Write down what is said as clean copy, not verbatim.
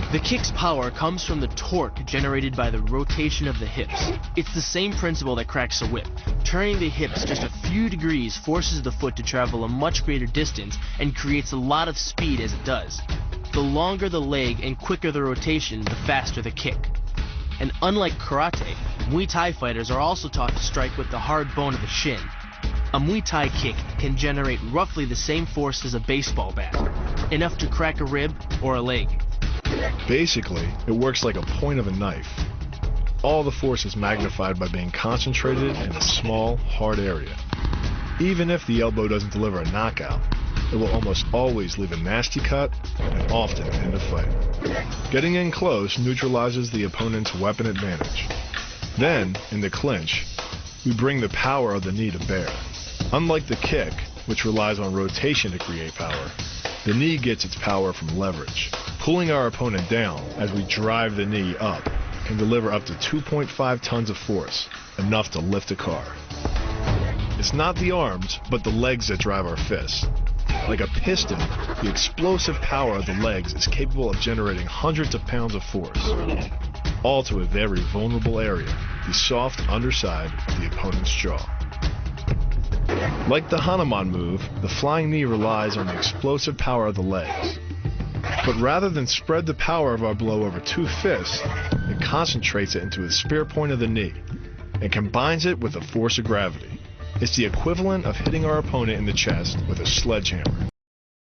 The kick's power comes from the torque generated by the rotation of the hips. It's the same principle that cracks a whip. Turning the hips just a few degrees forces the foot to travel a much greater distance and creates a lot of speed as it does. The longer the leg and quicker the rotation, the faster the kick. And unlike karate, Muay Thai fighters are also taught to strike with the hard bone of the shin. A Muay Thai kick can generate roughly the same force as a baseball bat, enough to crack a rib or a leg. Basically, it works like a point of a knife. All the force is magnified by being concentrated in a small, hard area. Even if the elbow doesn't deliver a knockout, it will almost always leave a nasty cut and often end a fight. Getting in close neutralizes the opponent's weapon advantage. Then, in the clinch, we bring the power of the knee to bear. Unlike the kick, which relies on rotation to create power, the knee gets its power from leverage. Pulling our opponent down as we drive the knee up can deliver up to 2.5 tons of force, enough to lift a car. It's not the arms, but the legs that drive our fists. Like a piston, the explosive power of the legs is capable of generating hundreds of pounds of force, all to a very vulnerable area, the soft underside of the opponent's jaw. Like the Hanuman move, the flying knee relies on the explosive power of the legs. But rather than spread the power of our blow over two fists, it concentrates it into the spear point of the knee and combines it with the force of gravity. It's the equivalent of hitting our opponent in the chest with a sledgehammer.